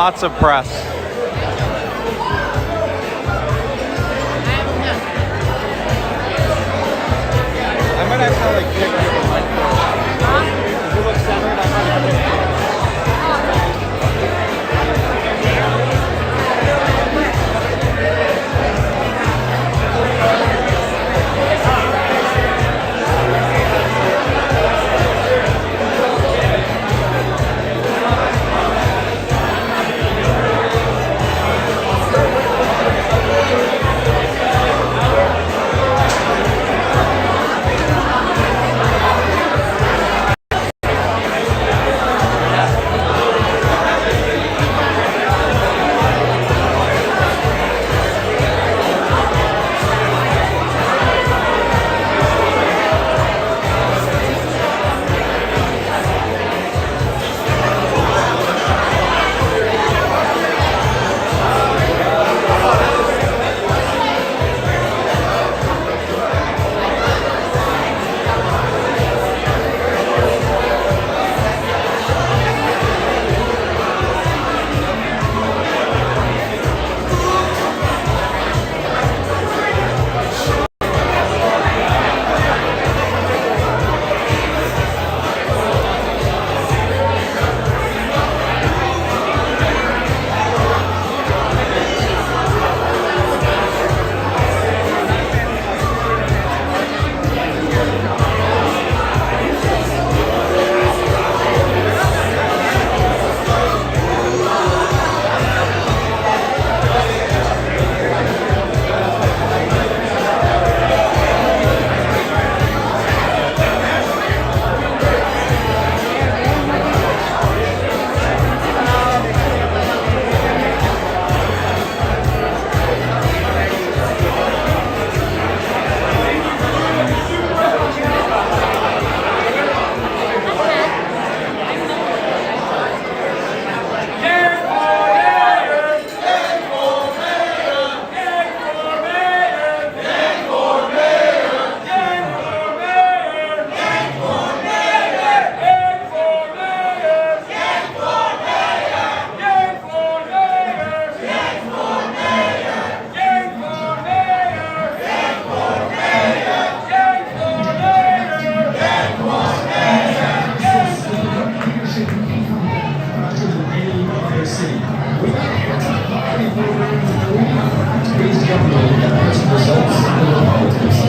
lots of press. I might actually like pick up the mic. If you look centered, I might have to.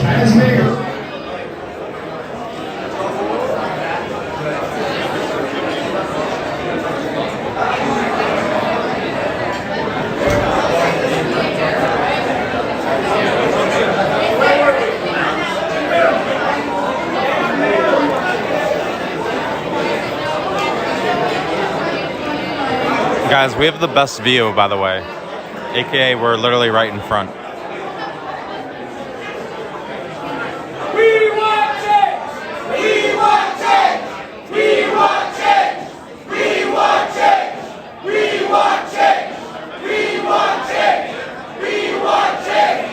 As mayor, Guys, we have the best view, by the way. AKA, we're literally right in front. We want change! We want change! We want change! We want change! We want change! We want change! We want change!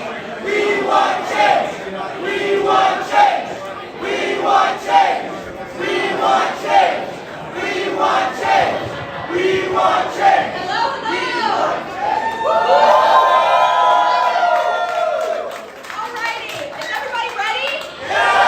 We want change! We want change! We want change! We want change! We want change! We want change! Hello, hello! Alrighty, is everybody ready? Yeah!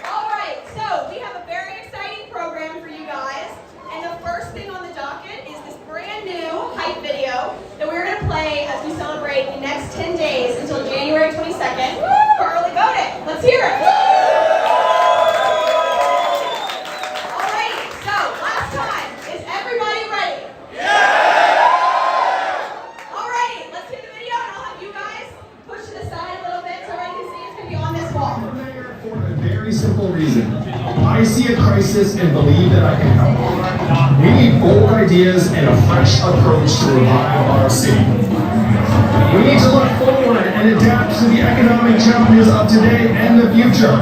Alright, so we have a very exciting program for you guys. And the first thing on the docket is this brand new hype video that we're going to play as we celebrate the next 10 days until January 22nd for early voting. Let's hear it! Alrighty, so last time, is everybody ready? Alrighty, let's hear the video and I'll have you guys push to the side a little bit so everybody can see it's going to be on this wall. for a very simple reason. I see a crisis and believe that I can help. We need bold ideas and a fresh approach to revive our city. We need to look forward and adapt to the economic challenges of today and the future.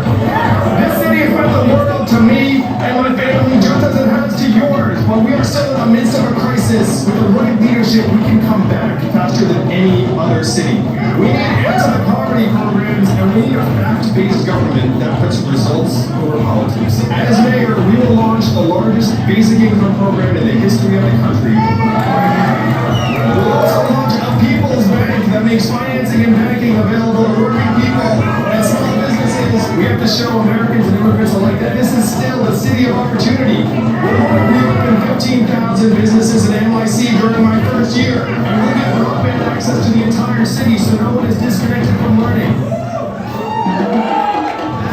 This city has meant the world to me and my family just as it has to yours, but we are still in the midst of a crisis. With the right leadership, we can come back faster than any other city. We need anti-poverty equity programs, and we need a fact-based government that puts results over politics. As mayor, we will launch the largest basic income program in the history of the country. We'll also launch a people's bank that makes financing and banking available to working people and small businesses. We have to show Americans and immigrants alike that this is still a city of opportunity. We're going to reopen 15,000 businesses in NYC during my first year, and we'll get broadband access to the entire city so no one is disconnected from learning.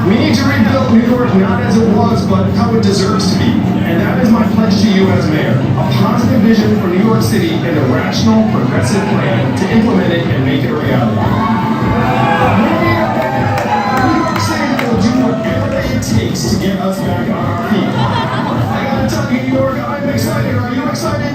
We need to rebuild New York not as it was, but how it deserves to be. And that is my pledge to you as mayor. A positive vision for New York City and a rational, progressive plan to implement it and make it a reality. New York City will do whatever it takes to get us back on our feet. I gotta tell you, New York, I'm excited. Are you excited?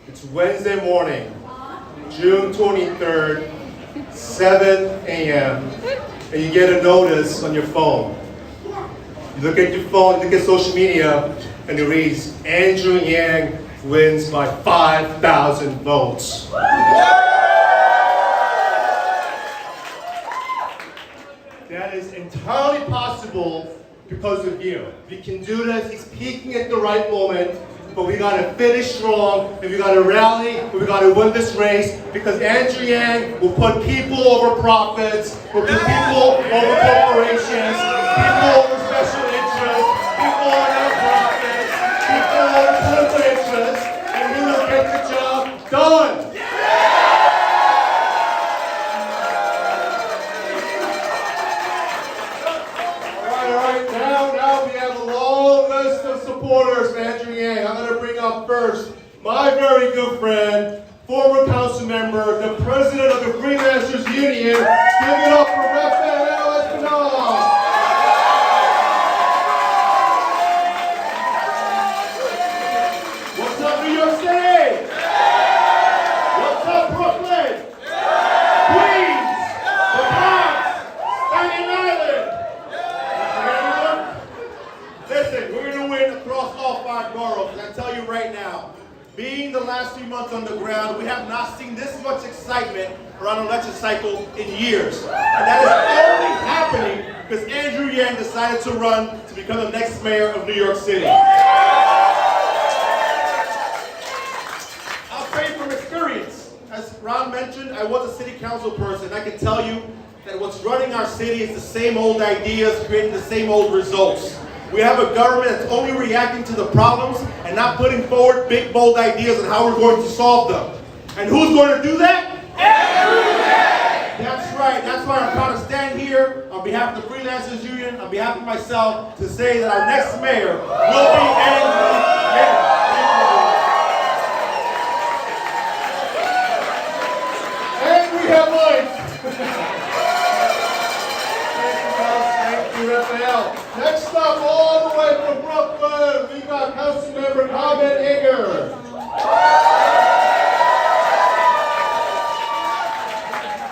It's Wednesday morning, June 23rd, 7 a.m., and you get a notice on your phone. You look at your phone, you look at social media, and it reads, Andrew Yang wins by 5,000 votes. That is entirely possible because of you. We can do this. He's peaking at the right moment. But we gotta finish strong, and we gotta rally, and we gotta win this race, because Andrew Yang will put people over profits, will put people over corporations, people over special interests, people over nonprofits, people over political interests, and we will get the job done. All right, now we have a long list of supporters for Andrew Yang. I'm going to bring up first my very good friend, former council member, the president of the Freelancers Union. Give it up for Rafael Espinal. What's up, New York City? What's up, Brooklyn? Queens, the Bronx, Staten Island. Listen, we're going to win across all 5 boroughs, and I tell you right now, being the last 3 months on the ground, we have not seen this much excitement around an election cycle in years. And that is only happening because Andrew Yang decided to run to become the next mayor of New York City. I'll say from experience, as Ron mentioned, I was a city council person. I can tell you that what's running our city is the same old ideas, creating the same old results. We have a government that's only reacting to the problems and not putting forward big, bold ideas on how we're going to solve them. And who's going to do that? Everyone! That's right. That's why I'm proud to stand here on behalf of the Freelancers Union, on behalf of myself, to say that our next mayor will be Andrew Yang. And we have Mike. Thank you, Rafael. Next up, all the way from Brooklyn, we got Councilmember Margaret Chin.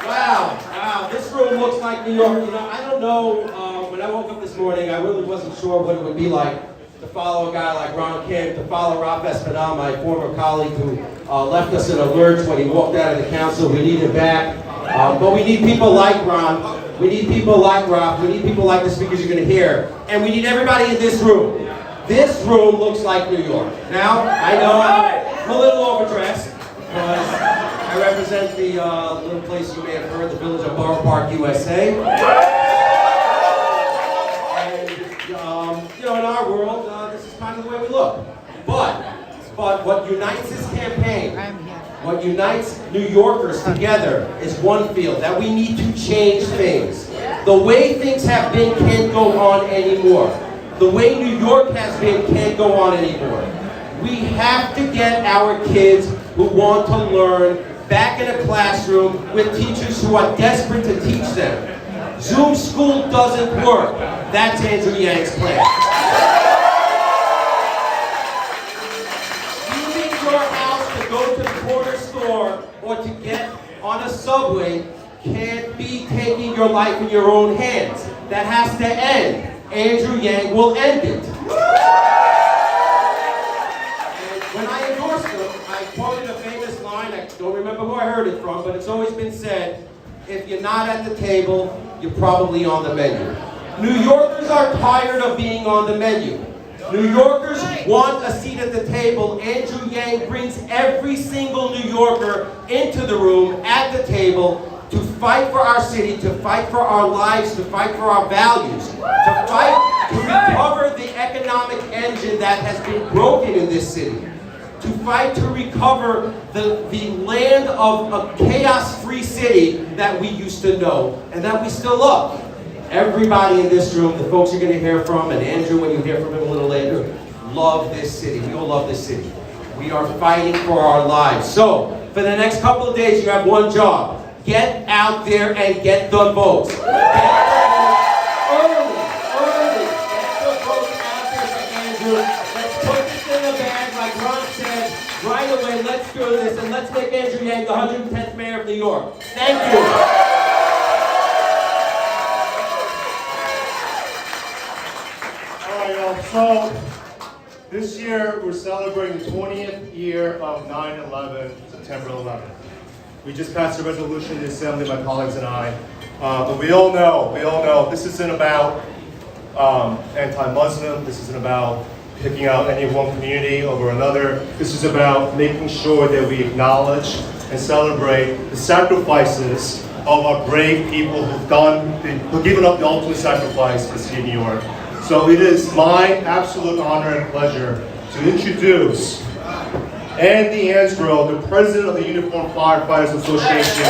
Wow, this room looks like New York. You know, I don't know, when I woke up this morning, I really wasn't sure what it would be like to follow a guy like Ron Kim, to follow Rafael Espinal, my former colleague who left us in a lurch when he walked out of the council. We need him back. But we need people like Ron. We need people like Ralph. We need people like the speakers you're going to hear. And we need everybody in this room. This room looks like New York. Now, I know I'm a little overdressed because I represent the little place you may have heard, the village of Borough Park, USA. And, you know, in our world, this is kind of the way we look. But what unites this campaign, what unites New Yorkers together is one field, that we need to change things. The way things have been can't go on anymore. The way New York has been can't go on anymore. We have to get our kids who want to learn back in a classroom with teachers who are desperate to teach them. Zoom school doesn't work. That's Andrew Yang's plan. Leaving your house to go to the corner store or to get on a subway can't be taking your life in your own hands. That has to end. Andrew Yang will end it. And when I endorsed him, I quoted a famous line. I don't remember who I heard it from, but it's always been said, if you're not at the table, you're probably on the menu. New Yorkers are tired of being on the menu. New Yorkers want a seat at the table. Andrew Yang brings every single New Yorker into the room at the table to fight for our city, to fight for our lives, to fight for our values, to fight to recover the economic engine that has been broken in this city, to fight to recover the land of a chaos-free city that we used to know and that we still love. Everybody in this room, the folks you're going to hear from, and Andrew, when you hear from him a little later, love this city. We all love this city. We are fighting for our lives. So, for the next couple of days, you have one job. Get out there and get the votes. Get the votes early. Get the votes out there for Andrew. Let's put this in the bag, like Ron said, right away. Let's do this, and let's make Andrew Yang the 110th mayor of New York. Thank you. All right, y'all. So this year we're celebrating the 20th year of 9/11, September 11th. We just passed a resolution in the Assembly, my colleagues and I. But we all know, this isn't about anti-Muslim. This isn't about picking out any one community over another. This is about making sure that we acknowledge and celebrate the sacrifices of our brave people who've given up the ultimate sacrifice for the city of New York. So it is my absolute honor and pleasure to introduce Andy Ansgrove, the president of the Uniformed Firefighters Association.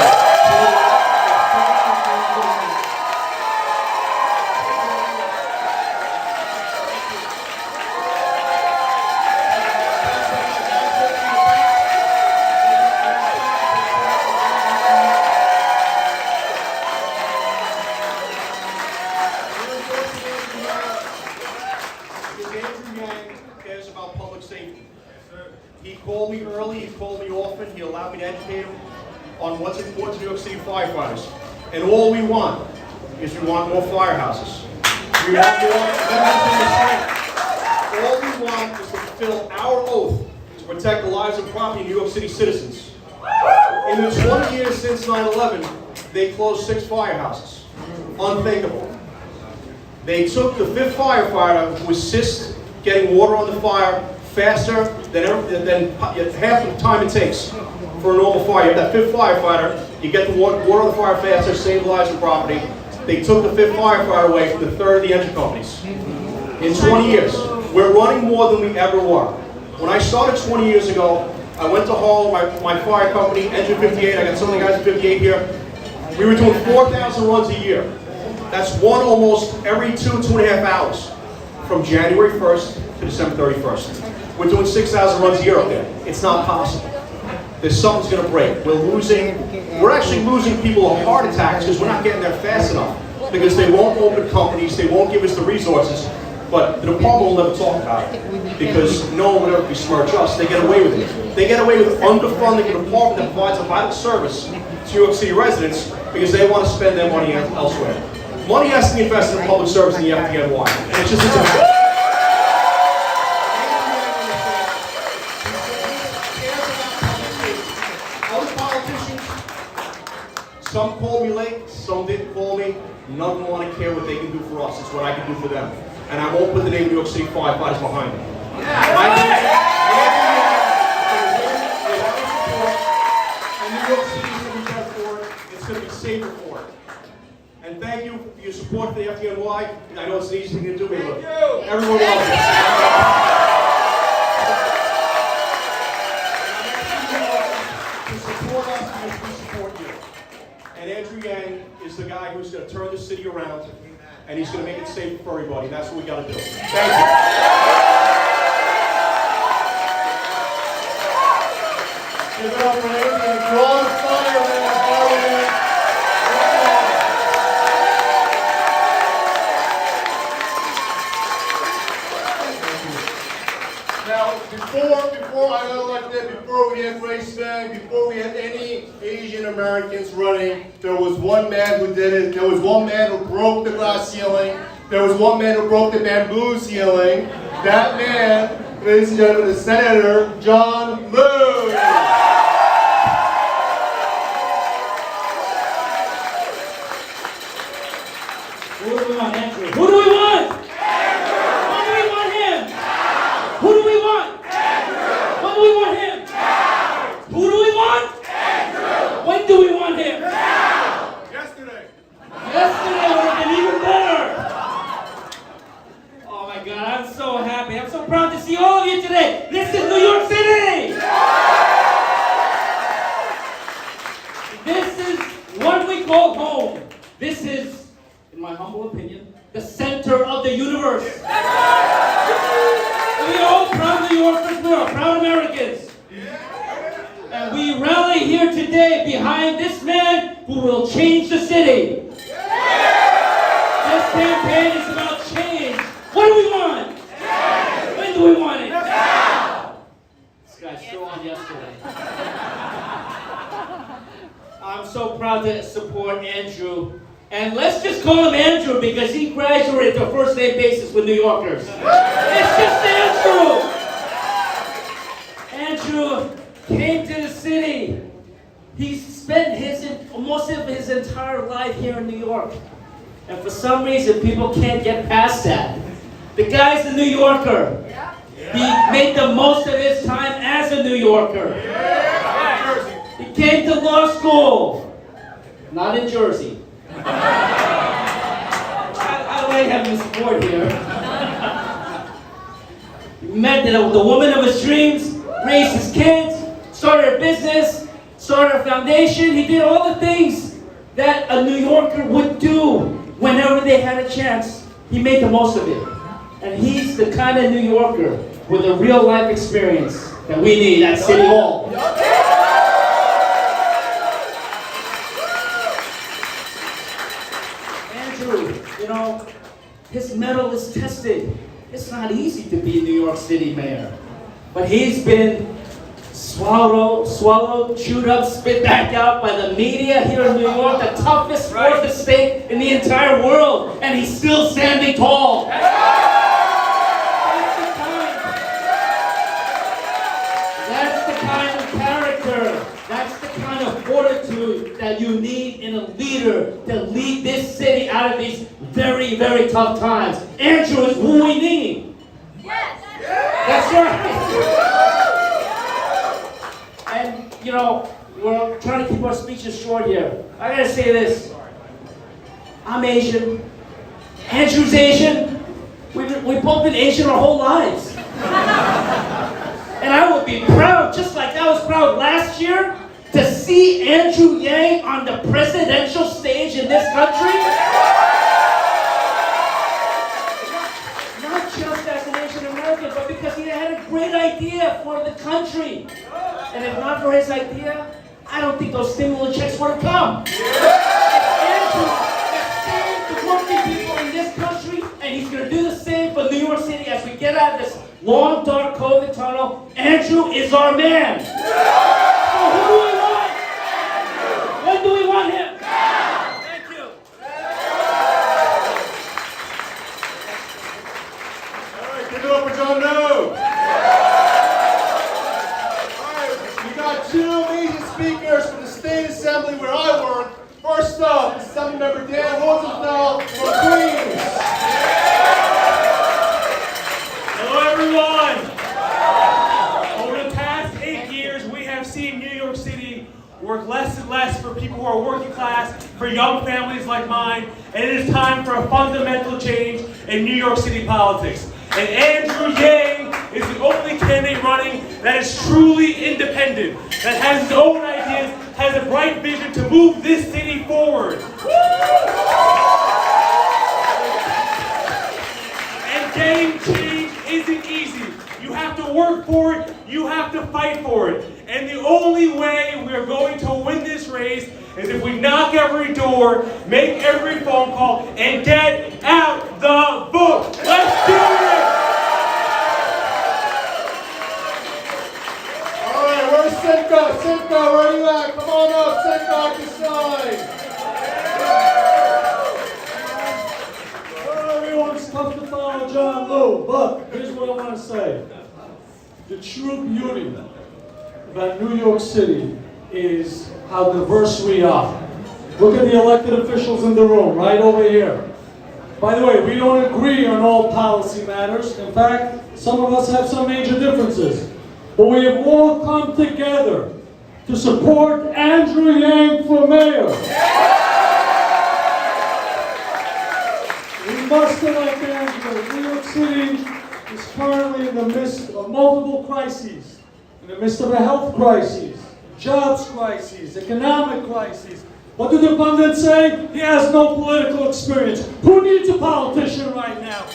Cares about public safety. He called me early, he called me often, he allowed me to educate him on what's important to New York City firefighters. And all we want is we want more firehouses. We want more members in the strength. All we want is to fulfill our oath to protect the lives and property of New York City citizens. In the 20 years since 9/11, they closed 6 firehouses. Unthinkable. They took the 5th firefighter to assist getting water on the fire faster than half the time it takes for a normal fire. You have that 5th firefighter, you get the water on the fire faster, save lives and property. They took the 5th firefighter away from the 3rd of the engine companies. In 20 years, we're running more than we ever were. When I started 20 years ago, I went to Harlem, my fire company, Engine 58, I got some of the guys at 58 here. We were doing 4,000 runs a year. That's one almost every 2.5 hours from January 1st to December 31st. We're doing 6,000 runs a year up there. It's not possible. There's something's going to break. We're actually losing people to heart attacks because we're not getting there fast enough. Because they won't open companies, they won't give us the resources, but the department will never talk about it. Because no one would ever besmirch us. They get away with it. They get away with underfunding a department that provides a vital service to New York City residents because they want to spend their money elsewhere. Money has to be invested in public service and you have to get why. And it just isn't happening. elections. Some called me late, some didn't call me. None of them want to care what they can do for us. It's what I can do for them. And I won't put the name New York City firefighters behind them. And New York City is going to be better for it. It's going to be safer for it. And thank you for your support for the FDNY. I know it's an easy thing to do, but everyone loves it. To support us because we support you. And Andrew Yang is the guy who's going to turn the city around, and he's going to make it safe for everybody. That's what we got to do. Thank you. Give it up for Andy and John Fireman. Now, before I got elected, before we had race Meng, before we had any Asian Americans running, there was one man who did it. There was one man who broke the glass ceiling. There was one man who broke the bamboo ceiling. That man, ladies and gentlemen, is Senator John Liu. Who do we want, Andrew? Who do we want? Andrew! When do we want him? Now! Who do we want? Andrew! When do we want him? Now! Who do we want? Andrew! When do we want him? Now! Yesterday. Yesterday would have been even better. Oh my God, I'm so happy. I'm so proud to see all of you today. This is New York City! This is what we call home. This is, in my humble opinion, the center of the universe. We are all proud New Yorkers, we are proud Americans. And we rally here today behind this man who will change the city. This campaign is about change. What do we want? When do we want it? Now! This guy's still on yesterday. I'm so proud to support Andrew. And let's just call him Andrew because he graduated to a first name basis with New Yorkers. It's just Andrew! Andrew came to the city. He spent most of his entire life here in New York. And for some reason, people can't get past that. The guy's a New Yorker. He made the most of his time as a New Yorker. He came to law school. Not in Jersey. I like having the support here. He met the woman of his dreams, raised his kids, started a business, started a foundation. He did all the things that a New Yorker would do whenever they had a chance. He made the most of it. And he's the kind of New Yorker with a real life experience that we need at City Hall. You know, his mettle is tested. It's not easy to be New York City mayor. But he's been swallowed, chewed up, spit back out by the media here in New York, the toughest fourth estate in the entire world. And he's still standing tall. That's the kind of character, that's the kind of fortitude that you need in a leader to lead this city out of these very, very tough times. Andrew is who we need. Yes. That's right. And, you know, we're trying to keep our speeches short here. I gotta say this. I'm Asian. Andrew's Asian. We've both been Asian our whole lives. And I would be proud, just like I was proud last year, to see Andrew Yang on the presidential stage in this country. Not just as an Asian American, but because he had a great idea for the country. And if not for his idea, I don't think those stimulus checks would have come. Andrew that saved the working people in this country, and he's going to do the same for New York City as we get out of this long, dark COVID tunnel. Andrew is our man. So who do we want? Andrew. When do we want him? Now. Thank you. All right, give it up for John Liu. All right, we got two amazing speakers from the state of assembly where I work. First up, Assembly Member Dan Rosenthal from Queens. Hello, everyone. Over the past 8 years, we have seen New York City work less and less for people who are working class, for young families like mine, and it is time for a fundamental change in New York City politics. And Andrew Yang is the only candidate running that is truly independent, that has his own ideas, has a bright vision to move this city forward. And getting change isn't easy. You have to work for it, you have to fight for it. And the only way we're going to win this race is if we knock every door, make every phone call, and get out the vote. Let's do it! All right, where's Simca? Simca, where are you at? Come on up, Simca, on the side. Well, everyone's tough to follow John Liu, but here's what I want to say. The true beauty about New York City is how diverse we are. Look at the elected officials in the room, right over here. By the way, we don't agree on all policy matters. In fact, some of us have some major differences. But we have all come together to support Andrew Yang for mayor. We must elect Andrew. New York City is currently in the midst of multiple crises. In the midst of a health crisis, jobs crisis, economic crisis. What do the pundits say? He has no political experience. Who needs a politician right now?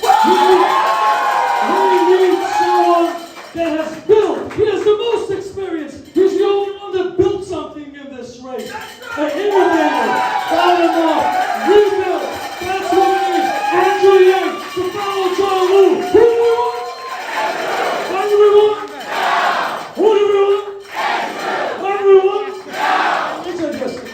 We need someone that has built. He has the most experience. He's the only one that built something in this race. An innovator, bottom up, rebuilt. That's what we need. Andrew Yang to follow John Liu. Who do we want? What do we want? Who do we want? What do we want? It's interesting.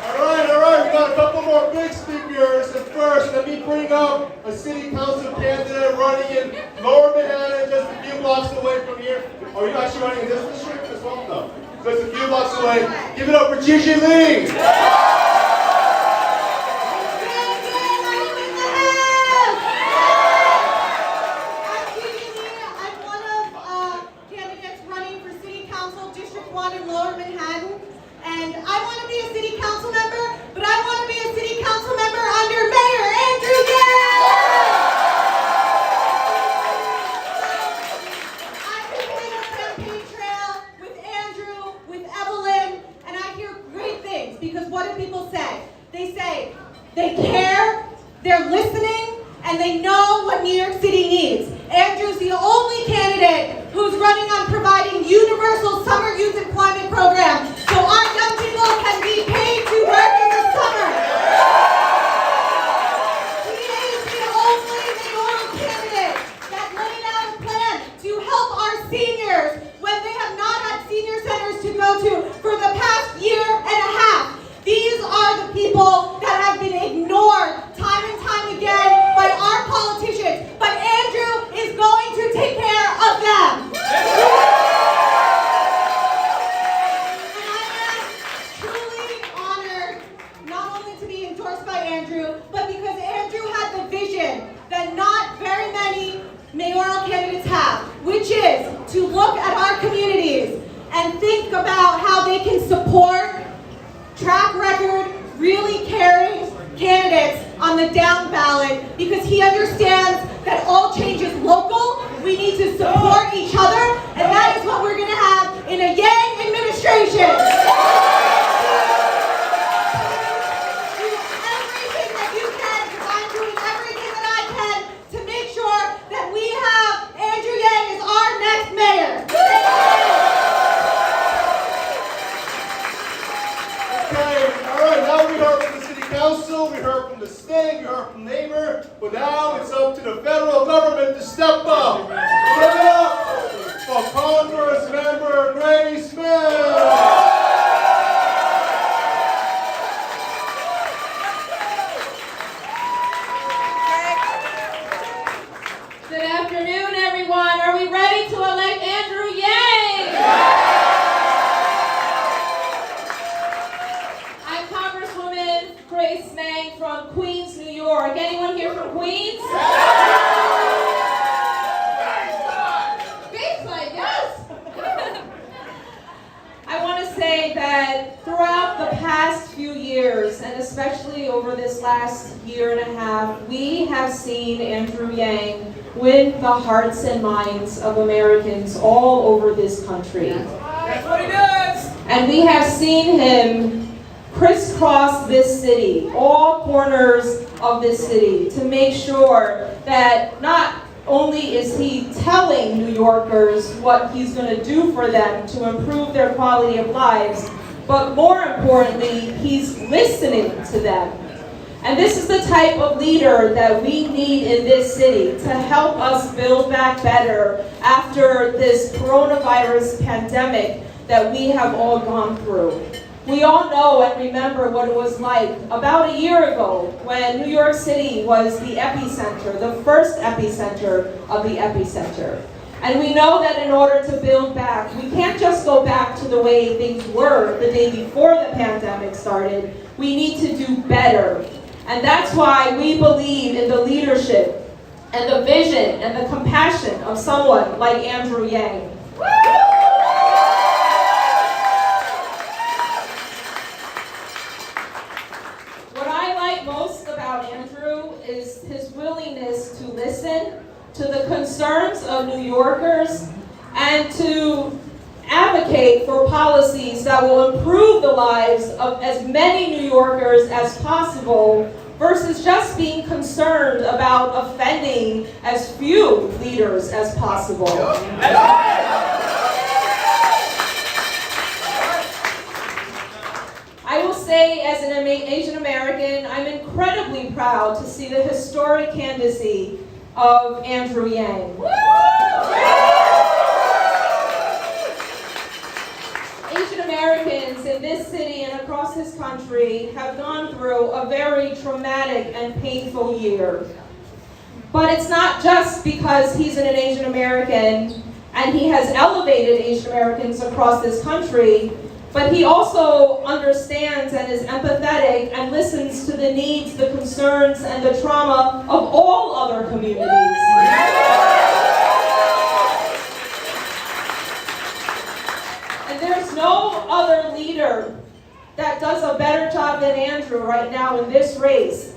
All right, we got a couple more big speakers. And first, let me bring up a city council candidate running in Lower Manhattan, just a few blocks away from here. Are you actually running in this district as well? No. Just a few blocks away. Give it up for Ritchie Torres. They care, they're listening, and they know what New York City needs. Andrew's the only candidate who's running on providing universal summer youth employment program so our young people can be paid to work in the summer. He is the only mayoral candidate that laid out a plan to help our seniors when they have not had senior centers to go to for the past year and a half. These are the people that have been ignored time and time again by our politicians. But Andrew is going to take care of them. And I am truly honored not only to be endorsed by Andrew, but because Andrew had the vision that not very many mayoral candidates have, which is to look at our communities and think about how they can support track record, really caring candidates on the down ballot, because he understands that all change is local. We need to support each other, and that is what we're going to have in a Yang administration. Do everything that you can, because I'm doing everything that I can to make sure that we have Andrew Yang as our next mayor. We heard from the city council, we heard from the state, we heard from neighbor, but now it's up to the federal government to step up. Give it up for Congress member Meng. Good afternoon, everyone. Are we ready to elect Andrew past few years, and especially over this last year and a half, we have seen Andrew Yang win the hearts and minds of Americans all over this country. That's what he does! And we have seen him crisscross this city, all corners of this city, to make sure that not only is he telling New Yorkers what he's going to do for them to improve their quality of lives, but more importantly, he's listening to them. And this is the type of leader that we need in this city to help us build back better after this coronavirus pandemic that we have all gone through. We all know and remember what it was like about a year ago when New York City was the epicenter, the first epicenter of the epicenter. And we know that in order to build back, we can't just go back to the way things were the day before the pandemic started. We need to do better. And that's why we believe in the leadership and the vision and the compassion of someone like Andrew Yang. What I like most about Andrew is his willingness to listen to the concerns of New Yorkers and to advocate for policies that will improve the lives of as many New Yorkers as possible versus just being concerned about offending as few leaders as possible. I will say, as an Asian American, I'm incredibly proud to see the historic candidacy of Andrew Yang. Asian Americans in this city and across this country have gone through a very traumatic and painful year. But it's not just because he's an Asian American and he has elevated Asian Americans across this country, but he also understands and is empathetic and listens to the needs, the concerns, and the trauma of all other communities. And there's no other leader that does a better job than Andrew right now in this race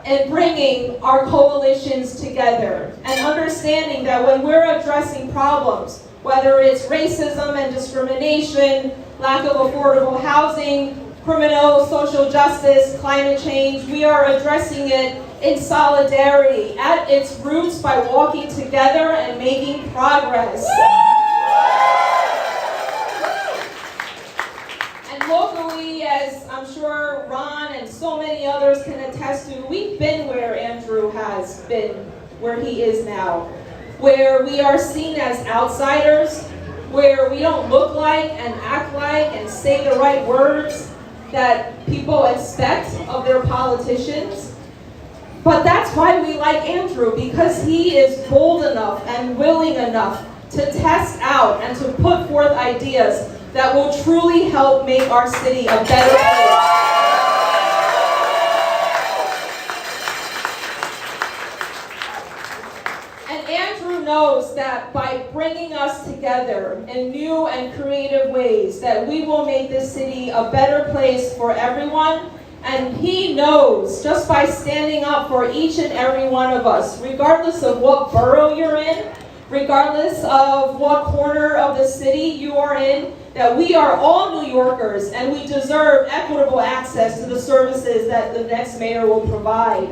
in bringing our coalitions together and understanding that when we're addressing problems, whether it's racism and discrimination, lack of affordable housing, criminal social justice, climate change, we are addressing it in solidarity at its roots by walking together and making progress. And locally, as I'm sure Ron and so many others can attest to, we've been where Andrew has been, where he is now, where we are seen as outsiders, where we don't look like and act like and say the right words that people expect of their politicians. But that's why we like Andrew, because he is bold enough and willing enough to test out and to put forth ideas that will truly help make our city a better place. Andrew knows that by bringing us together in new and creative ways that we will make this city a better place for everyone. And he knows just by standing up for each and every one of us, regardless of what borough you're in, regardless of what corner of the city you are in, that we are all New Yorkers and we deserve equitable access to the services that the next mayor will provide.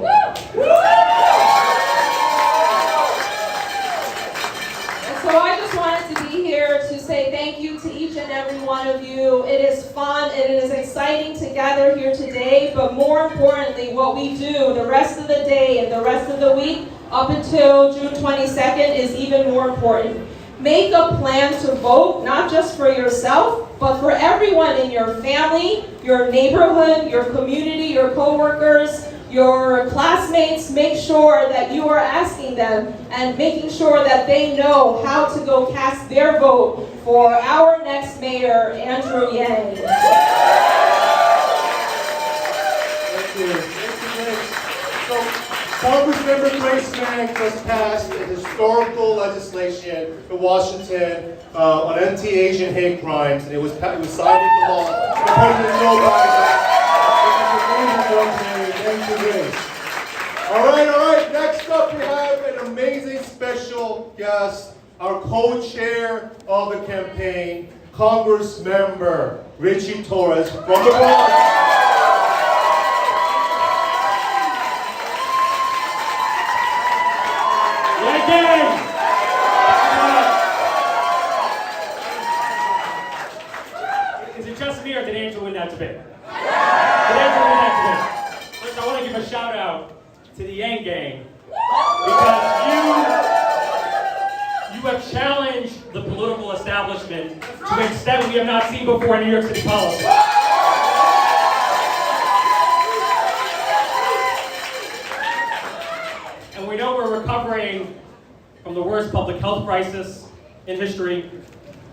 So I just wanted to be here to say thank you to each and every one of you. It is fun, it is exciting to gather here today, but more importantly, what we do the rest of the day and the rest of the week up until June 22nd is even more important. Make a plan to vote, not just for yourself, but for everyone in your family, your neighborhood, your community, your coworkers, your classmates. Make sure that you are asking them and making sure that they know how to go cast their vote for our next mayor, Andrew Yang. Thank you. So, Congressmember Grace Meng just passed his historical legislation in Washington on anti-Asian hate crimes, and it was signed into law. The President Joe Biden. All right. Next up, we have an amazing special guest, our co-chair of the campaign, Congress member Ritchie Torres from the Bronx. Is it just me or did Angel win that debate? Did Angel win that debate? First, I want to give a shout out to the Yang Gang because you have challenged the political establishment to an extent we have not seen before in New York City politics. And we know we're recovering from the worst public health crisis in history,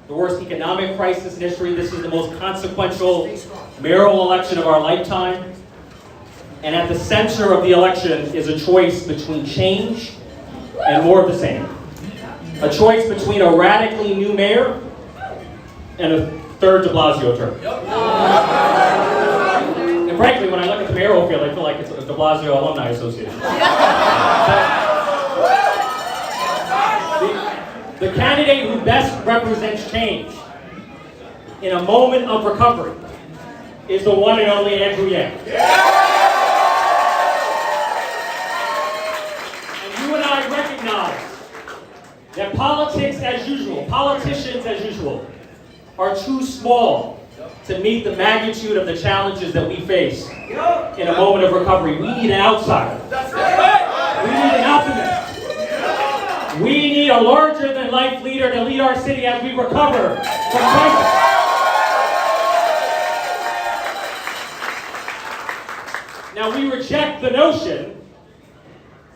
the worst economic crisis in history. This is the most consequential mayoral election of our lifetime. And at the center of the election is a choice between change and more of the same. A choice between a radically new mayor and a third de Blasio term. And frankly, when I look at the mayoral field, I feel like it's a de Blasio Alumni Association. The candidate who best represents change in a moment of recovery is the one and only Andrew Yang. And you and I recognize that politics as usual, politicians as usual, are too small to meet the magnitude of the challenges that we face in a moment of recovery. We need an outsider. We need an optimist. We need a larger-than-life leader to lead our city as we recover from crisis. Now, we reject the notion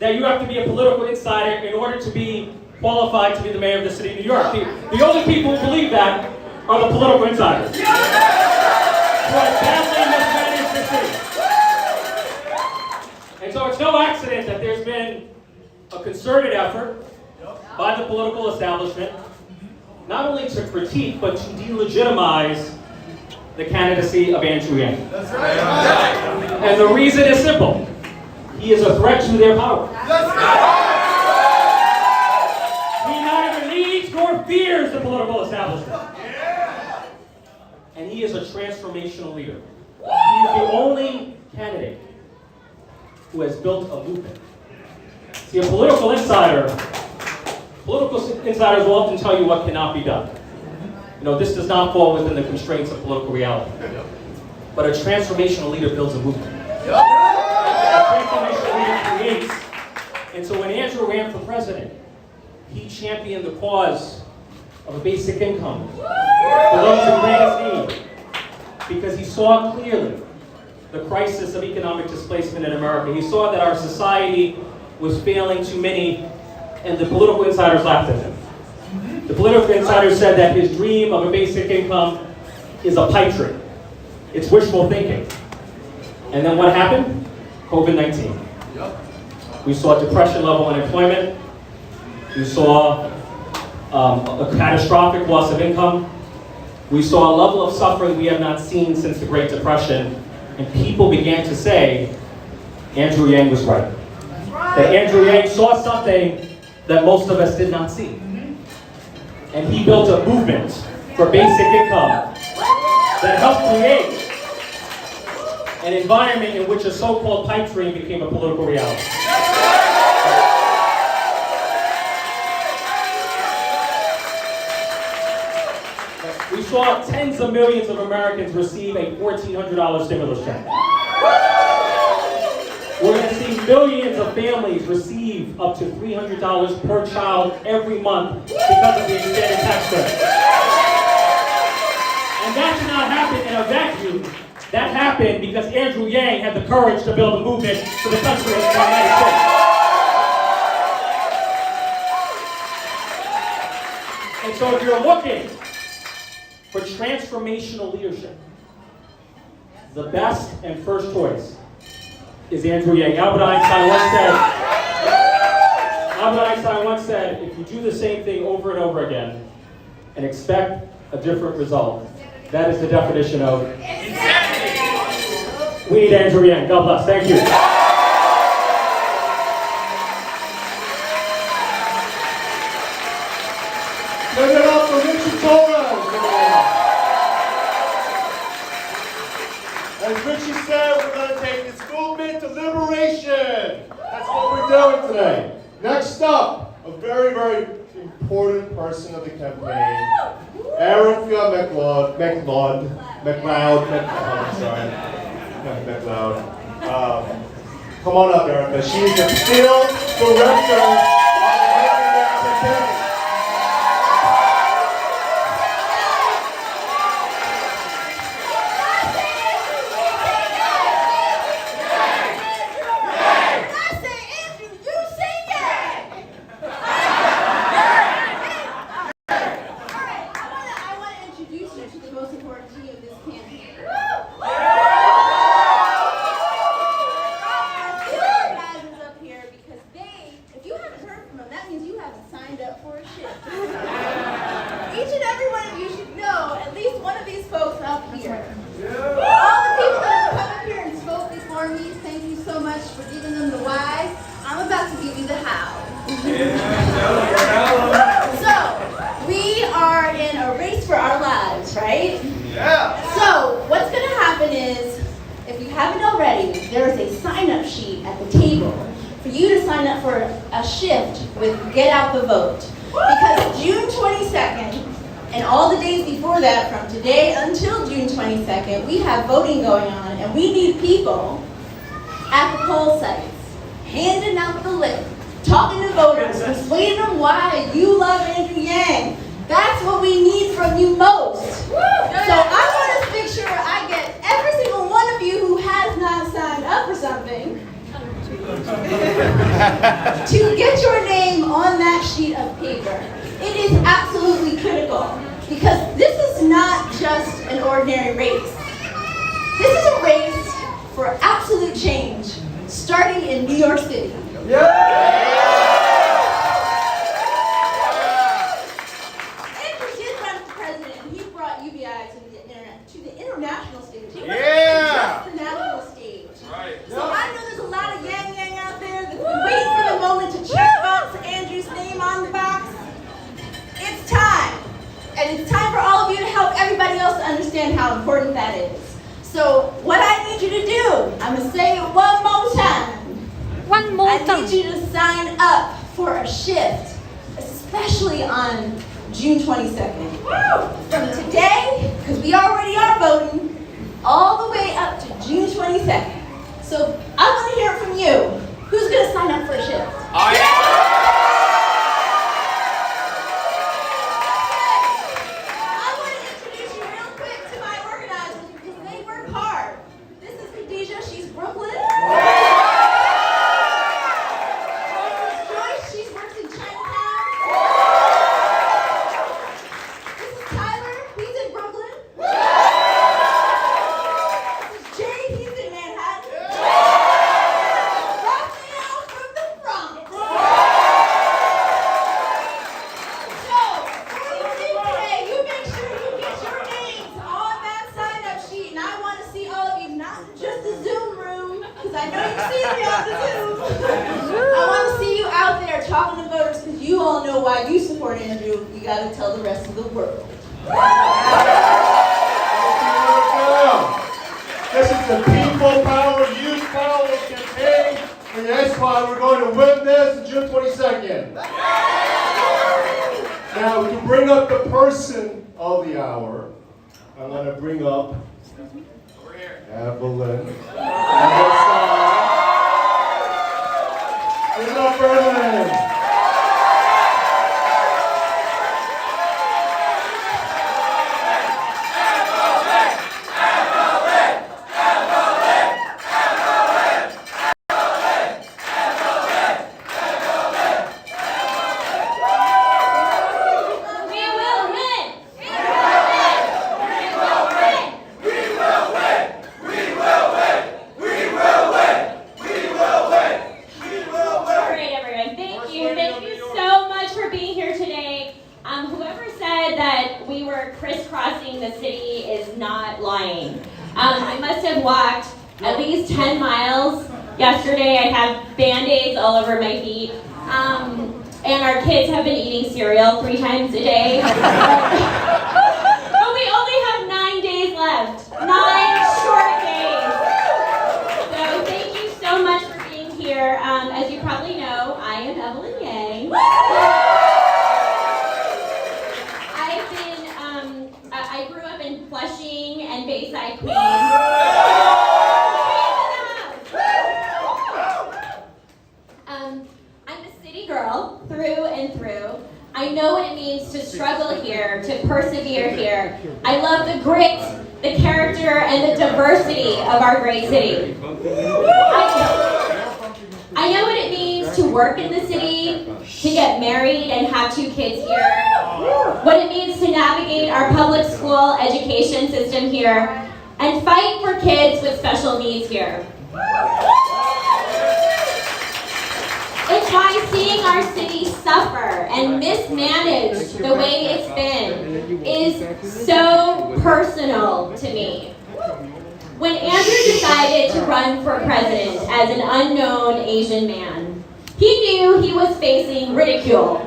that you have to be a political insider in order to be qualified to be the mayor of the city of New York. The only people who believe that are the political insiders who have badly mismanaged the city. And so it's no accident that there's been a concerted effort by the political establishment, not only to critique, but to delegitimize the candidacy of Andrew Yang. And the reason is simple. He is a threat to their power. He neither needs nor fears the political establishment. And he is a transformational leader. He is the only candidate who has built a movement. See, political insiders will often tell you what cannot be done. You know, this does not fall within the constraints of political reality. But a transformational leader builds a movement. A transformational leader creates. And so when Andrew ran for president, he championed the cause of a basic income for those in greatest need, because he saw clearly the crisis of economic displacement in America. He saw that our society was failing too many, and the political insiders laughed at him. The political insiders said that his dream of a basic income is a pipe dream. It's wishful thinking. And then what happened? COVID-19. We saw depression-level unemployment. We saw a catastrophic loss of income. We saw a level of suffering we have not seen since the Great Depression. And people began to say, Andrew Yang was right. That Andrew Yang saw something that most of us did not see. And he built a movement for basic income that helped create an environment in which a so-called pipe dream became a political reality. We saw tens of millions of Americans receive a $1,400 stimulus check. We're going to see millions of families receive up to $300 per child every month because of the extended tax credit. And that did not happen in a vacuum. That happened because Andrew Yang had the courage to build a movement for the country of the United States. And so if you're looking for transformational leadership, the best and first choice is Andrew Yang. Albert Einstein once said, if you do the same thing over and over again and expect a different result. That is the definition of insanity. We need Andrew Yang. God bless. Thank you. Give it up for Ritchie Torres. As Ritchie said, we're going to take this movement to liberation. That's what we're doing today. Next up, a very, very important person of the campaign, Erica McLeod. Come on up, Erica. She is the field director of the campaign. Get out the vote. Because June 22nd, and all the days before that, from today until June 22nd, we have voting going on, and we need people at the poll sites, handing out the list, talking to voters, persuading them why you love Andrew Yang. That's what we need from you most. So I want to make sure I get every single one of you who has not signed up for something to get your name on that sheet of paper. It is absolutely critical because this is not just an ordinary race. This is a race for absolute change, starting in New York City. Andrew did run for president, and he brought UBI to the international stage. He wasn't just the national stage. Right. So I know there's a lot of Yang Yang out there that's been waiting for the moment to check box Andrew's name on the box. It's time. And it's time for all of you to help everybody else to understand how important that is. So what I need you to do, I'm going to say it one more time. I need you to sign up for a shift, especially on June 22nd. From today, because we already are voting, all the way up to June 22nd. So I want to hear it from you. Who's going to sign up for a shift? Oh, yeah. I want to introduce you real quick to my organizers because they work hard. This is Khadijah. She's Brooklyn. Joyce. She works in Chinatown. This is Tyler. He's in Brooklyn. This is Jay. He's in Manhattan. Rafael from the Bronx. So, what do you think today? You make sure you get your names on that sign-up sheet, and I want to see all of you, not just the Zoom room, because I know you see me on the Zoom. I want to see you out there talking to voters, because you all know why you support Andrew. You got to tell the rest of the world. This is the People Power, Youth Power campaign, and that's why we're going to win this on June 22nd. Now, to bring up the person of the hour, I'm going to bring up Evelyn. Bring up Evelyn. All right, everyone. Thank you. that we were crisscrossing the city is not lying. I must have walked at least 10 miles. Yesterday I had Band-Aids all over my feet. And our kids have been eating cereal 3 times a day. But we only have 9 days left. 9 short days. So thank you so much for being here. As you probably know, I am Evelyn Yang. I grew up in Flushing and Bayside, Queens. I'm a city girl through and through. I know what it means to struggle here, to persevere here. I love the grit, the character, and the diversity of our great city. I know what it means to work in the city, to get married and have 2 kids here. What it means to navigate our public school education system here and fight for kids with special needs here. It's why seeing our city suffer and mismanaged the way it's been is so personal to me. When Andrew decided to run for president as an unknown Asian man, he knew he was facing ridicule.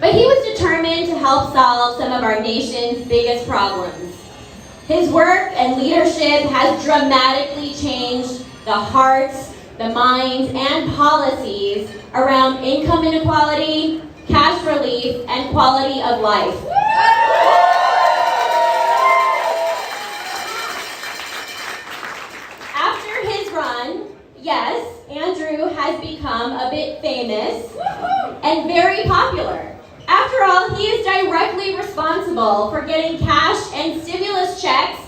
But he was determined to help solve some of our nation's biggest problems. His work and leadership has dramatically changed the hearts, the minds, and policies around income inequality, cash relief, and quality of life. After his run, yes, Andrew has become a bit famous and very popular. After all, he is directly responsible for getting cash and stimulus checks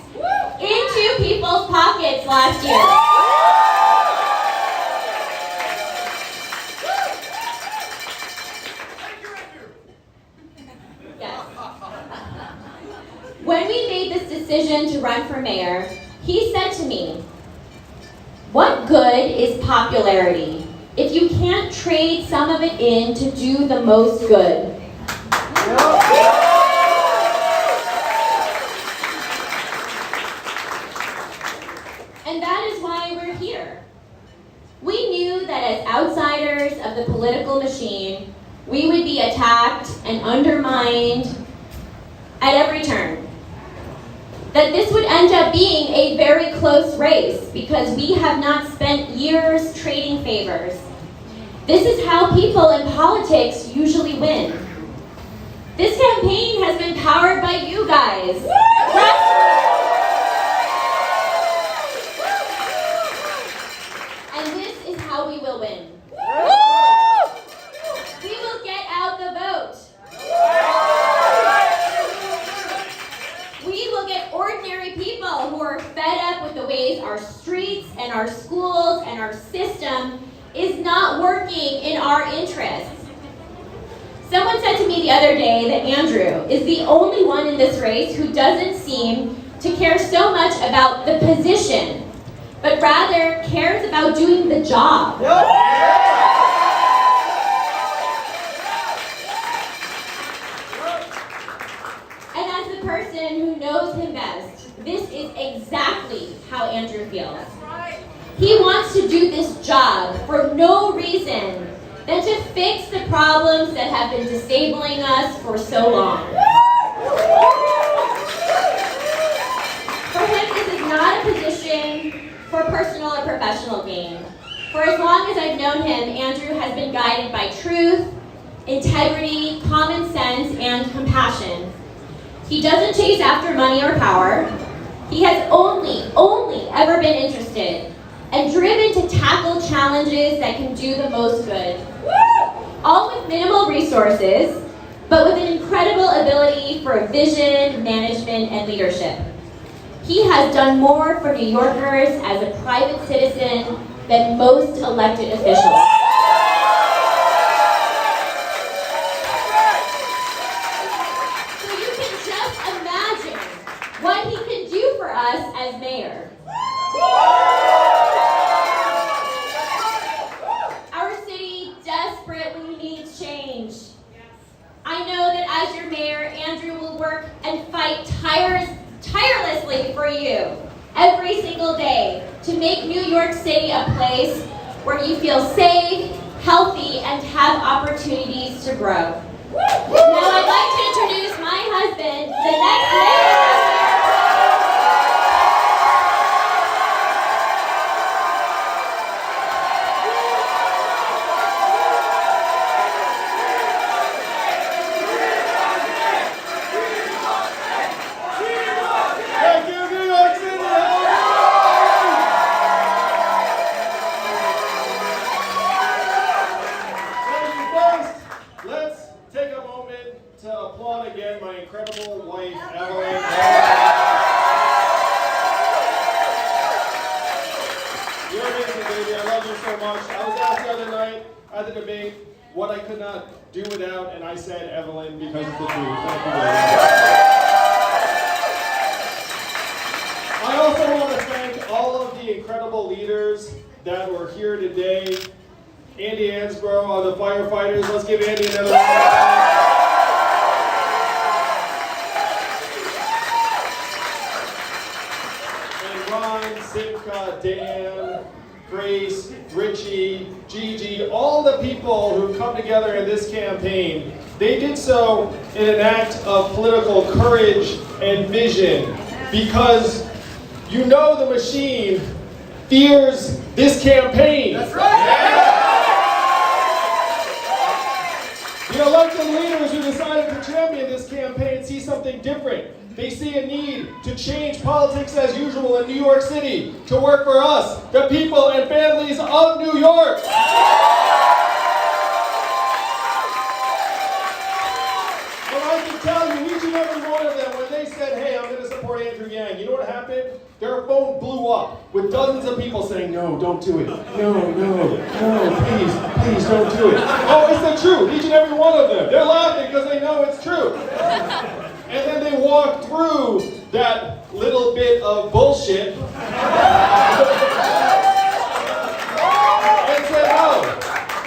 into people's pockets last year. Yes. When we made this decision to run for mayor, he said to me, "What good is popularity if you can't trade some of it in to do the most good?" And that is why we're here. We knew that as outsiders of the political machine, we would be attacked and undermined at every turn. That this would end up being a very close race because we have not spent years trading favors. This is how people in politics usually win. This campaign has been powered by you guys. And this is how we will win. We will get out the vote. We will get ordinary people who are fed up with the ways our streets and our schools and our system is not working in our interests. Someone said to me the other day that Andrew is the only one in this race who doesn't seem to care so much about the position, but rather cares about doing the job. And as the person who knows him best, this is exactly how Andrew feels. He wants to do this job for no reason than to fix the problems that have been disabling us for so long. For him, this is not a position for personal or professional gain. For as long as I've known him, Andrew has been guided by truth, integrity, common sense, and compassion. He doesn't chase after money or power. He has only ever been interested and driven to tackle challenges that can do the most good. All with minimal resources, but with an incredible ability for vision, management, and leadership. He has done more for New Yorkers as a private citizen than most elected officials. So you can just imagine what he can do for us as mayor. Our city desperately needs change. I know that as your mayor, Andrew work and fight tirelessly for you every single day to make New York City a place where you feel safe, healthy, and have opportunities to grow. Now I'd like to introduce my husband, the next mayor. What I could not do without, and I said Evelyn because of the truth. Thank you very much. I also want to thank all of the incredible leaders that were here today. Andy Ansbro on the firefighters. Let's give Andy another round. And Ron, Simca, Dan, Grace, Ritchie, Gigi, all the people who come together in this campaign, they did so in an act of political courage and vision because you know the machine fears this campaign. That's right! The elected leaders who decided to champion this campaign see something different. They see a need to change politics as usual in New York City, to work for us, the people and families of New York. But I can tell you, each and every one of them, when they said, hey, I'm going to support Andrew Yang, you know what happened? Their phone blew up with dozens of people saying, no, don't do it. No, please don't do it. Oh, it's the truth, each and every one of them. They're laughing because they know it's true. And then they walked through that little bit of bullshit and said, oh,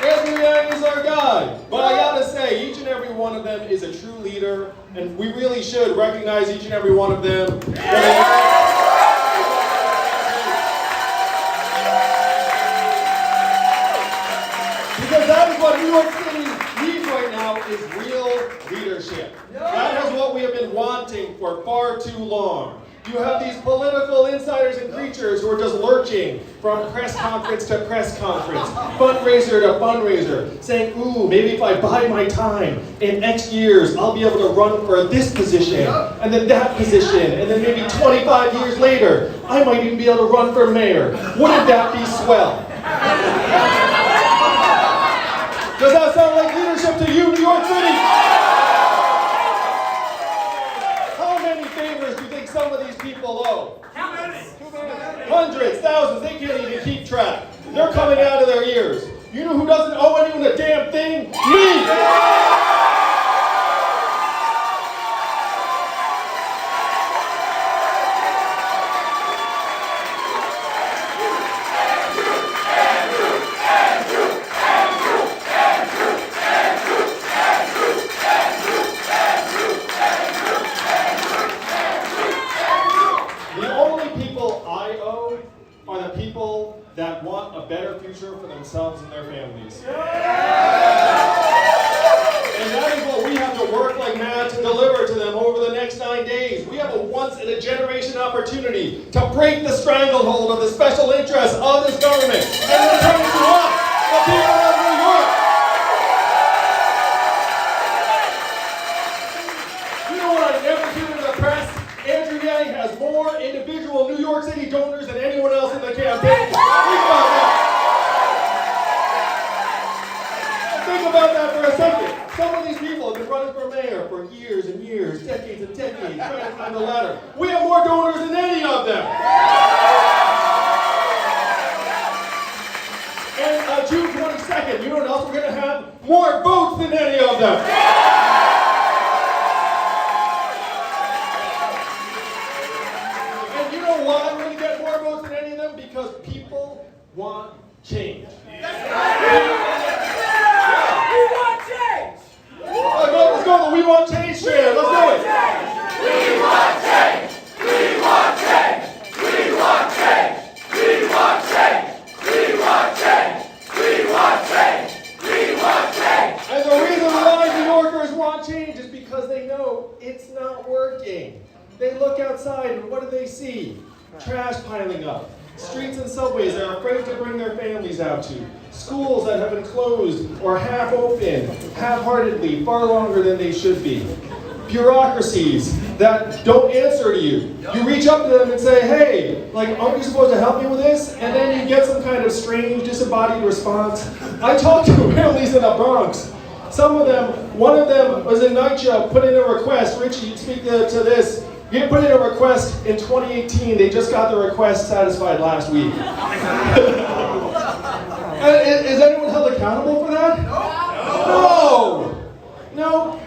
Andrew Yang is our guy. But I gotta say, each and every one of them is a true leader, and we really should recognize each and every one of them. Because that is what New York City needs right now, is real leadership. That is what we have been wanting for far too long. You have these political insiders and creatures who are just lurching from press conference to press conference, fundraiser to fundraiser, saying, ooh, maybe if I bide my time, in X years, I'll be able to run for this position, and then that position, and then maybe 25 years later, I might even be able to run for mayor. Wouldn't that be swell? Does that sound like leadership to you, New York City? How many favors do you think some of these people owe? How many? Hundreds, thousands, they can't even keep track. They're coming out of their ears. You know who doesn't owe anyone a damn thing? Me! That want a better future for themselves and their families. And that is what we have to work like mad to deliver to them over the next 9 days. We have a once-in-a-generation opportunity to break the stranglehold of the special interests of this government and return it to us, the people of New York. You know what I never hear in the press? Andrew Yang has more individual New York City donors than anyone else in the campaign. Think about that for a second. Some of these people have been running for mayor for years and years, decades and decades, trying to climb the ladder. We have more donors than any of them. And June 22nd, you know what else we're going to have? More votes than any of them. And you know why we're going to get more votes than any of them? Because people want change. Let's go, the We Want Change chant. Let's do it. working. They look outside and what do they see? Trash piling up. Streets and subways they're afraid to bring their families out to. Schools that have been closed or half open, half-heartedly, far longer than they should be. Bureaucracies that don't answer to you. You reach up to them and say, hey, like, aren't you supposed to help me with this? And then you get some kind of strange, disembodied response. I talked to families in the Bronx. Some of them, one of them was in NYCHA, put in a request. Richie, you speak to this. You put in a request in 2018. They just got the request satisfied last week. Is anyone held accountable for that? No. No.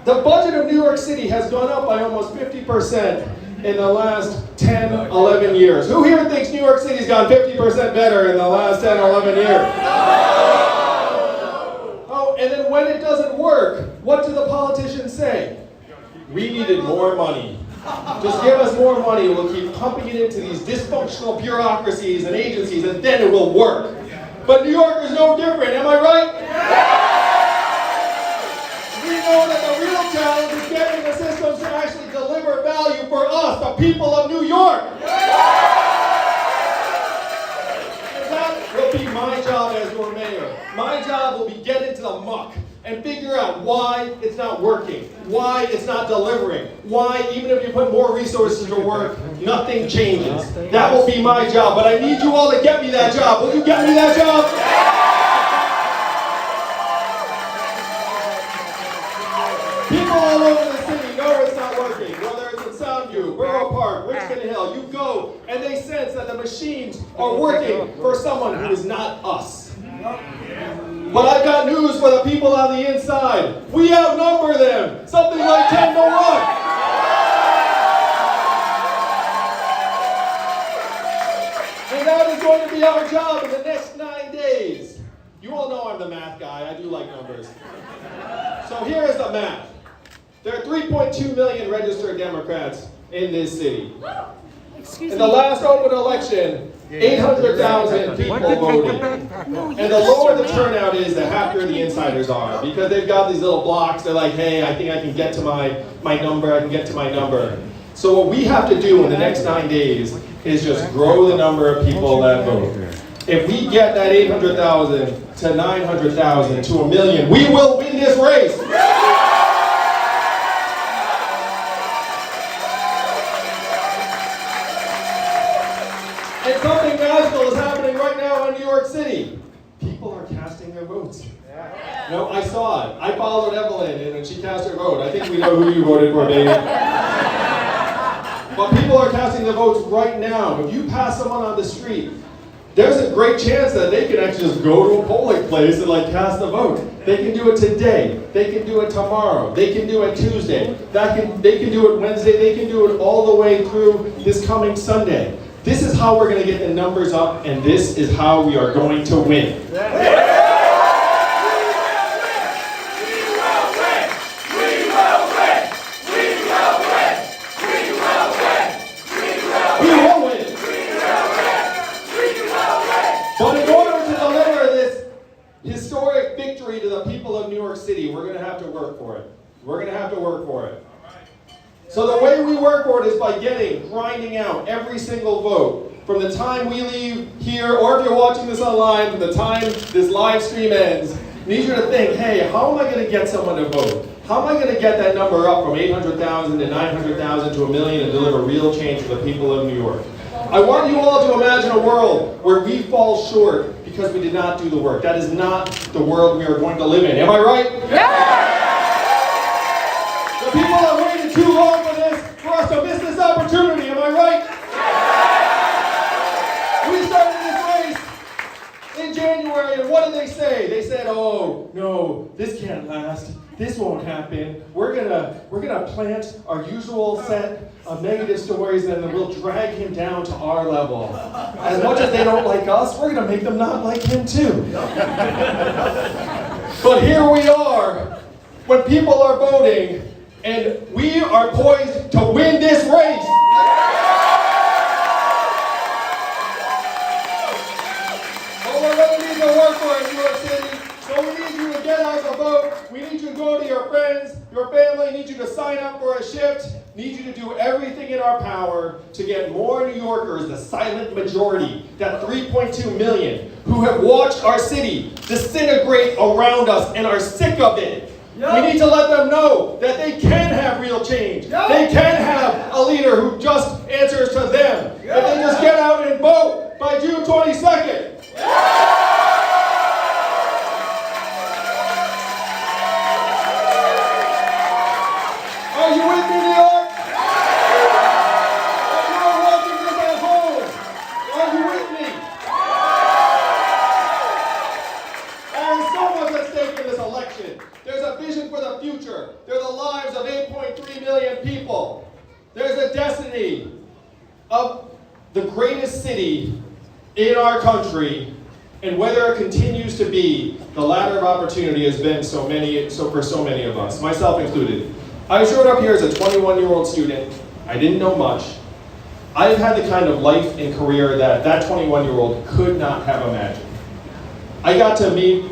The budget of New York City has gone up by almost 50% in the last 10, 11 years. Who here thinks New York City's gone 50% better in the last 10, 11 years? Oh, and then when it doesn't work, what do the politicians say? We needed more money. Just give us more money, we'll keep pumping it into these dysfunctional bureaucracies and agencies, and then it will work. But New York is no different, am I right? We know that the real challenge is getting the systems to actually deliver value for us, the people of New York. And that will be my job as your mayor. My job will be get into the muck and figure out why it's not working, why it's not delivering, why even if you put more resources to work, nothing changes. That will be my job, but I need you all to get me that job. Will you get me that job? People all over the city know it's not working, whether it's in Soundview, Borough Park, Richmond Hill. You go and they sense that the machines are working for someone who is not us. But I've got news for the people on the inside. We outnumber them, something like 10 to 1. And that is going to be our job in the next 9 days. You all know I'm the math guy. I do like numbers. So here is the math. There are 3.2 million registered Democrats in this city. In the last open election, 800,000 people voted. And the lower the turnout is, the happier the insiders are. Because they've got these little blocks, they're like, hey, I think I can get to my number, I can get to my number. So what we have to do in the next 9 days is just grow the number of people that vote. If we get that 800,000 to 900,000 to 1 million, we will win this race. And something magical is happening right now in New York City. People are casting their votes. No, I saw it. I followed Evelyn and she cast her vote. I think we know who you voted for, baby. But people are casting their votes right now. If you pass someone on the street, there's a great chance that they can actually just go to a polling place and like cast the vote. They can do it today. They can do it tomorrow. They can do it Tuesday. They can do it Wednesday. They can do it all the way through this coming Sunday. This is how we're going to get the numbers up, and this is how we are going to win. We will win. But in order to deliver this historic victory to the people of New York City, we're going to have to work for it. We're going to have to work for it. So the way we work for it is by grinding out every single vote. From the time we leave here, or if you're watching this online, from the time this live stream ends, I need you to think, hey, how am I going to get someone to vote? How am I going to get that number up from 800,000 to 900,000 to 1 million and deliver real change for the people of New York? I want you all to imagine a world where we fall short because we did not do the work. That is not the world we are going to live in. Am I right? Yeah! The people have waited too long for this, for us to miss this opportunity. Am I right? Yeah! We started this race in January, and what did they say? They said, oh, no, this can't last. This won't happen. We're gonna plant our usual set of negative stories and then we'll drag him down to our level. As much as they don't like us, we're gonna make them not like him too. But here we are, when people are voting, and we are poised to win this race. But we're gonna need to work for it in New York City. So we need you to get out the vote. We need you to go to your friends, your family, need you to sign up for a shift. need you to do everything in our power to get more New Yorkers, the silent majority, that 3.2 million, who have watched our city disintegrate around us and are sick of it. We need to let them know that they can have real change. They can have a leader who just answers to them. If they just get out and vote by June 22nd. Are you with me, New York? If you are watching this at home, are you with me? There is so much at stake in this election. There's a vision for the future. There are the lives of 8.3 million people. There's a destiny of the greatest city in our country, and whether it continues to be, the ladder of opportunity has been for so many of us, myself included. I showed up here as a 21-year-old student. I didn't know much. I've had the kind of life and career that 21-year-old could not have imagined. I got to meet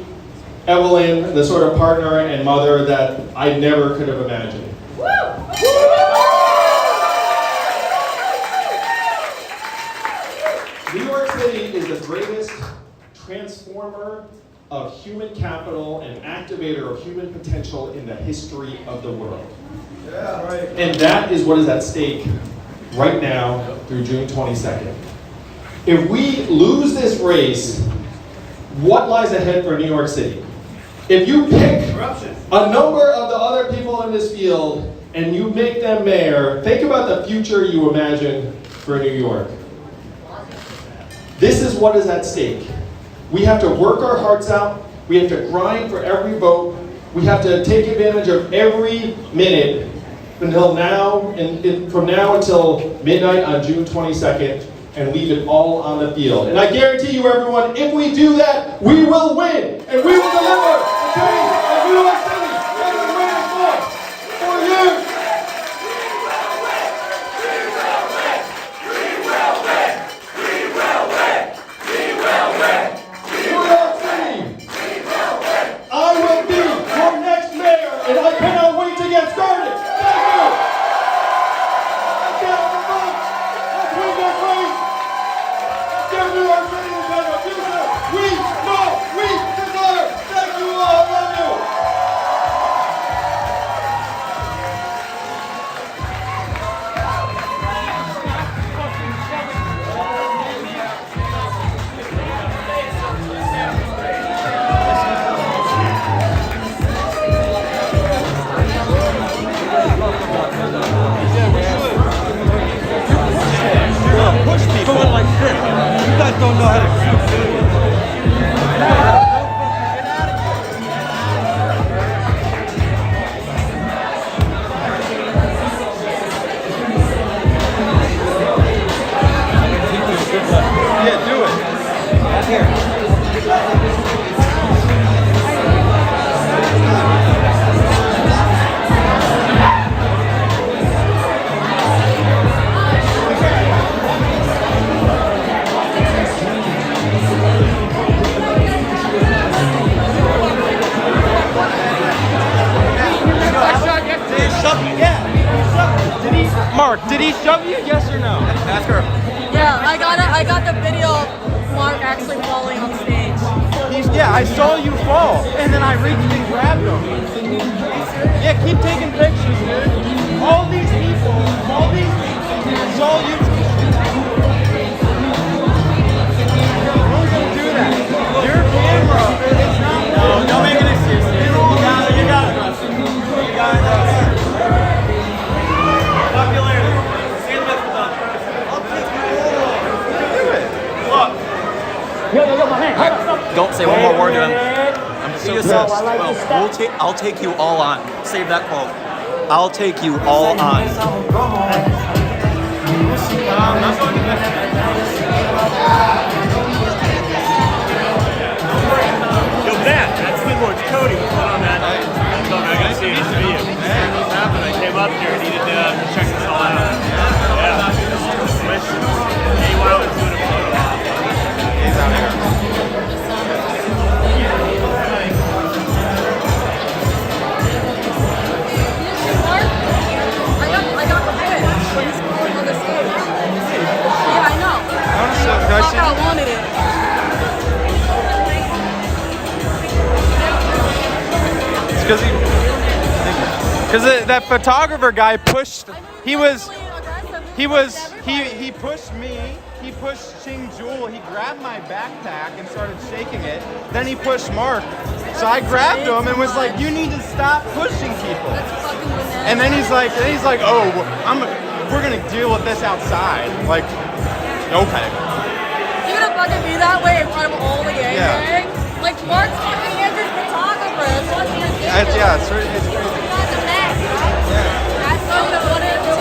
Evelyn, the sort of partner and mother that I never could have imagined. New York City is the greatest transformer of human capital and activator of human potential in the history of the world. Yeah, right. And that is what is at stake right now through June 22nd. If we lose this race, what lies ahead for New York City? If you pick a number of the other people in this field and you make them mayor, think about the future you imagine for New York. This is what is at stake. We have to work our hearts out. We have to grind for every vote. We have to take advantage of every minute until now, and from now until midnight on June 22nd, and leave it all on the field. And I guarantee you, everyone, if we do that, we will win, and we will deliver the change of New York City that is waiting for you. I will be your next mayor, and I cannot wait to get started. Thank you. Let's get on the vote. Let's win this race. Let's give New York City a better future. We know we deserve. Thank you all. I love you. Push people like this. You guys don't know how to shoot. Yeah, do it. Right here. Mark, did he shove you? Yes or no? Ask her. Yeah, I got the video of Mark actually falling on stage. Yeah, I saw you fall, and then I reached and grabbed him. Yeah, keep taking pictures, dude. All these people saw you. Don't do that. Your camera is not. No, don't make an excuse. You got it, Russell. You got it. Popularity. Stand with the done. I'll take you. Do it. Look. Yo, my man. Don't say one more word to him. I'm so pissed. Well, I'll take you all on. Save that quote. I'll take you all on. Yo, that's good work. Cody, what's going on, man? I got to see you. What's happening? I came up here and needed to check this all out. Yeah. Meanwhile, I was doing a photo op. He's out here. I got the Fuck, I wanted it. It's because that photographer guy pushed. He pushed me. He pushed Ching Jewel. He grabbed my backpack and started shaking it. Then he pushed Mark. So I grabbed him and was like, "You need to stop pushing people." And then he's like, "Oh, we're gonna deal with this outside." Like, okay. You're gonna fucking be that way in front of all the gang? Yeah. Like Mark's fucking Andrew's photographer. It's fucking ridiculous. Yeah, it's crazy. That's a mess. That's so you wanted to.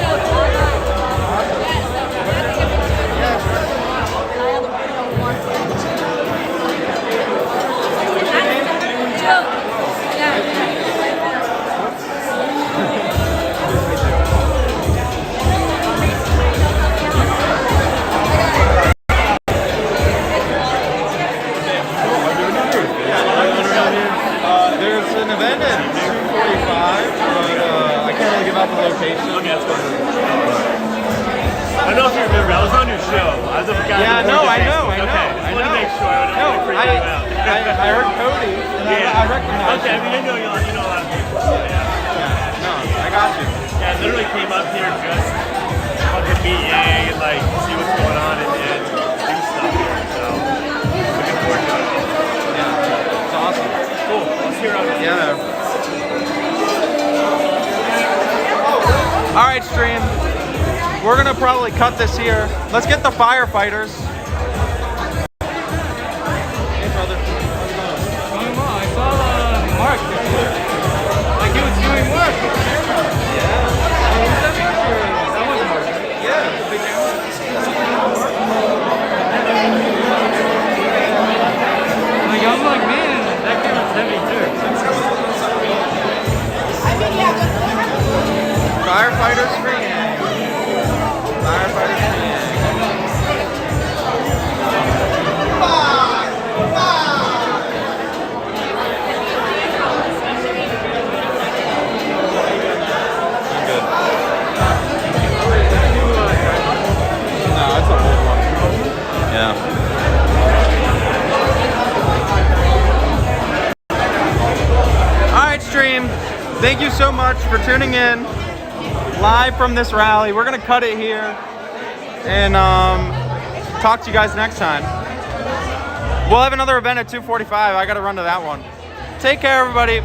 There's an event at 2:45, but I can't really give out the location. Okay, that's fine. I don't know if you remember, I was on your show. I was a guy. Yeah, no, I know. Okay, just wanted to make sure I No, would freak you out. I heard Cody, and I recognize Okay, I him. mean, you know a lot of people. So yeah. No, I got you. Yeah, I literally came up here just to fucking meet Yang and like see what's going on and do stuff here. So looking forward to it. Yeah, it's awesome. Cool. Let's hear it. Yeah. All right, stream. We're gonna probably cut this here. Let's get the firefighters. Hey, brother. I saw Mark. Like he was doing work. Yeah. That was Mark. Yeah. Big Like I'm like, man, that camera's heavy too. Firefighters for Yang. Firefighters for Yang. Good. No, it's an old one. Yeah. All right, stream. Thank you so much for tuning in. Live from this rally. We're gonna cut it here and talk to you guys next time. We'll have another event at 2:45. I gotta run to that one. Take care, everybody.